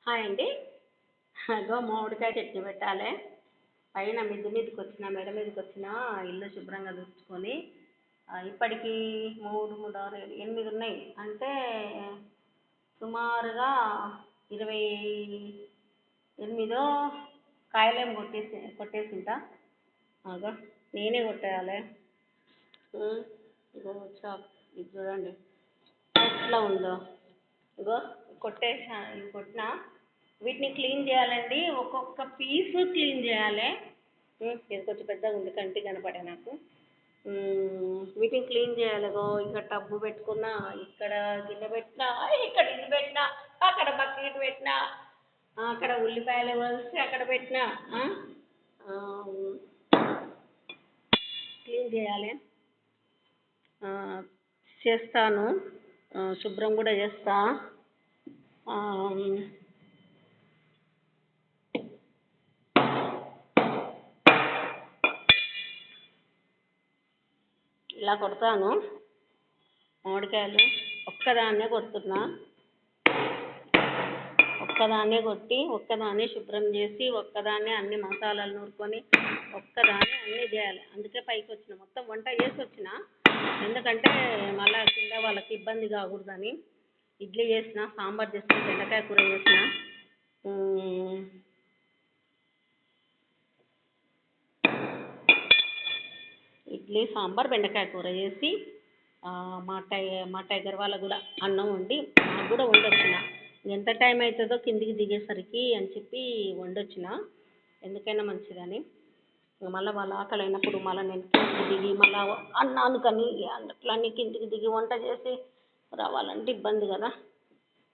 Hi అండి. అగో మామిడికాయ చట్నీ పెట్టాలి. పైన మిద్ది మీదకి వచ్చిన మేడ మీదకి వచ్చిన ఇల్లు శుభ్రంగా తుడుచుకొని ఇప్పటికి 3, 3, 6, 7, 8 ఉన్నాయి. అంటే సుమారుగా 28 కాయలేమో కొట్టేసింటా. అగో నేనే కొట్టేయాలి. ఇగో చాక్ ఇది చూడండి ఎట్లా ఉందో. ఇగో ఇవి కొట్టిన వీటిని క్లీన్ చేయాలండి. ఒక్కొక్క పీసు క్లీన్ చేయాలి. ఇది కొంచెం పెద్దగా ఉంది, కంటికి కనపడే నాకు. వీటిని క్లీన్ చేయాలి. ఇక్కడ టబ్బు పెట్టుకున్నా, ఇక్కడ గిన్నె పెట్టినా, ఇక్కడ ఇది పెట్టినా, అక్కడ బకెట్ పెట్టినా, అక్కడ ఉల్లిపాయలు వలిసి అక్కడ పెట్టినా. క్లీన్ చేయాలి, చేస్తాను. శుభ్రం కూడా చేస్తా. ఇలా కొడతాను. మామిడికాయలు ఒక్కదాన్నే కొడుతున్నా. ఒక్కదాన్నే కొట్టి ఒక్కదాన్నే శుభ్రం చేసి ఒక్కదాన్నే అన్ని మసాలాలు నూరుకొని ఒక్కదాన్నే అన్నీ చేయాలి. అందుకే పైకి వచ్చిన, మొత్తం వంట చేసి వచ్చిన. ఎందుకంటే మళ్ళీ కింద వాళ్ళకి ఇబ్బంది కాకూడదని. ఇడ్లీ చేసిన, సాంబార్ చేసిన, బెండకాయ కూర చేసిన. ఇడ్లీ, సాంబార్, బెండకాయ కూర చేసి మా టైగర్ వాళ్ళకు కూడా అన్నం వండి నాకు కూడా వండొచ్చిన. ఎంత టైం అవుతుందో కిందికి దిగేసరికి అని చెప్పి వండొచ్చిన, ఎందుకైనా మంచిదని. మళ్ళీ వాళ్ళ ఆకలి అయినప్పుడు మళ్ళీ నేను కిందికి దిగి మళ్ళీ అన్నానుకని అట్లన్నీ కిందికి దిగి వంట చేసి రావాలంటే ఇబ్బంది కదా.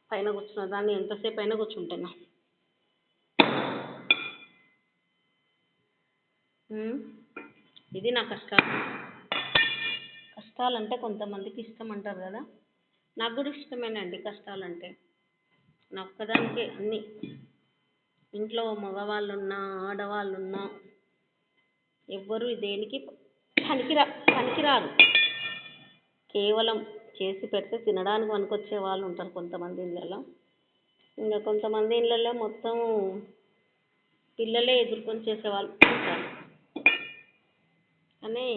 పైన కూర్చున్న దాన్ని ఎంతసేపు అయినా కూర్చుంటున్నా. ఇది నా కష్టాలు. కష్టాలంటే కొంతమందికి ఇష్టం అంటారు కదా, నాకు కూడా ఇష్టమేనండి కష్టాలంటే. నా ఒక్కదానికే అన్నీ. ఇంట్లో మగవాళ్ళున్నా ఆడవాళ్ళున్నా ఎవ్వరూ దేనికి పనికిరారు. కేవలం చేసి పెడితే తినడానికి పనికొచ్చే వాళ్ళు ఉంటారు కొంతమంది ఇళ్ళలో. ఇంకా కొంతమంది ఇళ్ళల్లో మొత్తం పిల్లలే ఎదుర్కొని చేసేవాళ్ళు ఉంటారు. కానీ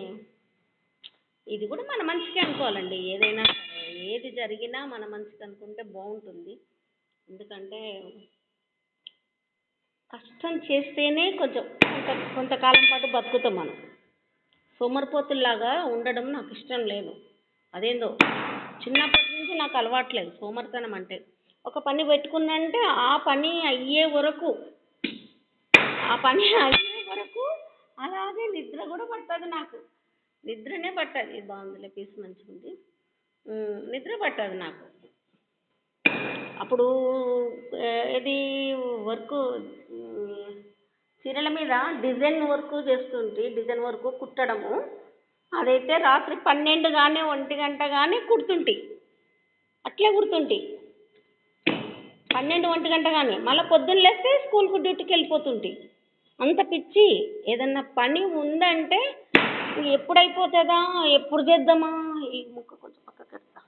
ఇది కూడా మన మంచిగా అనుకోవాలండి. ఏదైనా సరే, ఏది జరిగినా మన మంచిగా అనుకుంటే బాగుంటుంది. ఎందుకంటే కష్టం చేస్తేనే కొంతకాలం పాటు బతుకుతాం మనం. సోమరిపోతుల్లాగా ఉండడం నాకు ఇష్టం లేదు. అదేందో చిన్నప్పటి నుంచి నాకు అలవాట్లేదు సోమరితనం అంటే. ఒక పని పెట్టుకున్నంటే ఆ పని అయ్యే వరకు అలాగే నిద్ర కూడా పట్టదు నాకు. నిద్రనే పట్టదు. ఇది బాగుందిలే, పీస్ మంచిగా ఉంది. నిద్ర పట్టదు నాకు. అప్పుడు ఇది వర్క్ చీరల మీద డిజైన్ వర్క్ చేస్తుంటే, డిజైన్ వర్క్ కుట్టడము, అదైతే రాత్రి 12 కానీ 1 గంట కానీ కుడుతుంటే, అట్లే కుడుతుంటే 12, 1 గంట కానీ. మళ్ళీ పొద్దున్న లేస్తే స్కూల్కు డ్యూటీకి వెళ్ళిపోతుంటే. అంత పిచ్చి. ఏదన్నా పని ఉందంటే ఎప్పుడు అయిపోతుందా, ఎప్పుడు చేద్దామా, ఈ ముక్క కొంచెం పక్కకి పెడతా,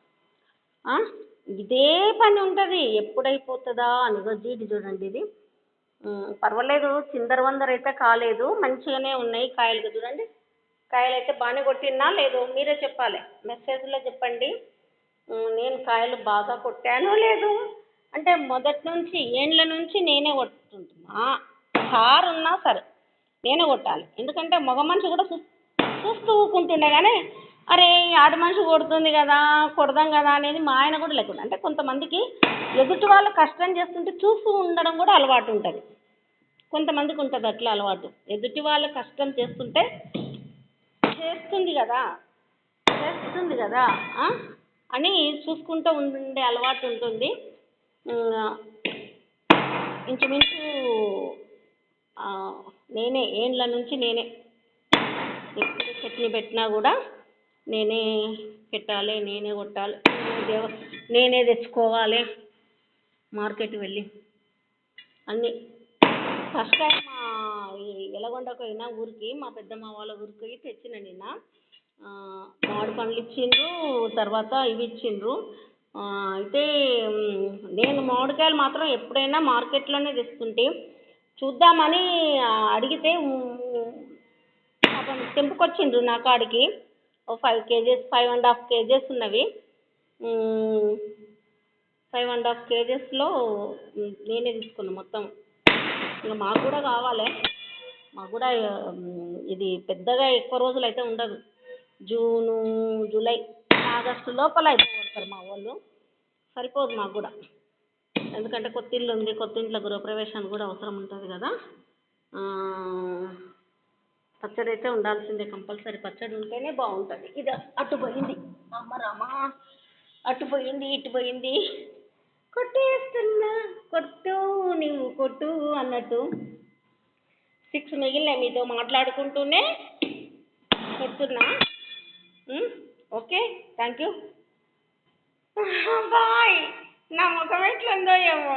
ఇదే పని ఉంటుంది, ఎప్పుడైపోతుందా అని. జీడి చూడండి, ఇది పర్వాలేదు, చిందరవందర అయితే కాలేదు, మంచిగానే ఉన్నాయి కాయలు. చూడండి, కాయలు అయితే బాగానే కొట్టినా లేదో మీరే చెప్పాలి, మెసేజ్లో చెప్పండి. నేను కాయలు బాగా కొట్టానో లేదు. అంటే మొదటి నుంచి ఏండ్ల నుంచి నేనే కొట్టుకుంటున్నా. కారు ఉన్నా సరే నేనే కొట్టాలి. ఎందుకంటే మగ మనిషి కూడా చూస్తూ ఊకుంటుండే, కానీ అరే ఆడ మనిషి కొడుతుంది కదా, కొడదాం కదా అనేది మా ఆయన కూడా లేకుండా. అంటే కొంతమందికి ఎదుటి వాళ్ళు కష్టం చేస్తుంటే చూస్తూ ఉండడం కూడా అలవాటు ఉంటుంది. కొంతమందికి ఉంటుంది అట్లా అలవాటు. ఎదుటి వాళ్ళు కష్టం చేస్తుంటే చేస్తుంది కదా అని చూసుకుంటూ ఉండే అలవాటు ఉంటుంది. ఇంచుమించు నేనే ఏండ్ల నుంచి నేనే ఎప్పుడు చట్నీ పెట్టినా కూడా నేనే పెట్టాలి, నేనే కొట్టాలి, నేనే తెచ్చుకోవాలి మార్కెట్ వెళ్ళి అన్నీ. ఫస్ట్ టైం మా ఎలగొండకు అయినా ఊరికి, మా పెద్దమ్మ వాళ్ళ ఊరికి తెచ్చిన నిన్న. మామిడి పండ్లు ఇచ్చిండ్రు, తర్వాత ఇవి ఇచ్చిండ్రు. అయితే నేను మామిడికాయలు మాత్రం ఎప్పుడైనా మార్కెట్లోనే తెస్తుంటే చూద్దామని అడిగితే పాపం తెంపుకొచ్చిండ్రు నా కాడికి ఓ 5 kgs 5.5 kgs ఉన్నవి. 5.5 kgsలో నేనే తీసుకున్నాను మొత్తం. ఇంకా మాకు కూడా కావాలి, మాకు కూడా ఇది పెద్దగా ఎక్కువ రోజులు అయితే ఉండదు. జూను, జూలై, ఆగస్టు లోపల అయిపోతారు మా వాళ్ళు. సరిపోదు మాకు కూడా, ఎందుకంటే కొత్త ఇల్లు ఉంది, కొత్త ఇంట్లో గృహప్రవేశానికి కూడా అవసరం ఉంటుంది కదా. పచ్చడి అయితే ఉండాల్సిందే, కంపల్సరీ పచ్చడి ఉంటేనే బాగుంటుంది. ఇది అటు పోయింది అమ్మ రామా, అటు పోయింది ఇటు పోయింది, కొట్టేస్తున్నా కొట్టు నీవు కొట్టు అన్నట్టు 6 మిగిలినాయి మీతో మాట్లాడుకుంటూనే కొడుతున్నా. Okay, thank you, bye. నా ముఖం ఎట్లుందో ఏమో.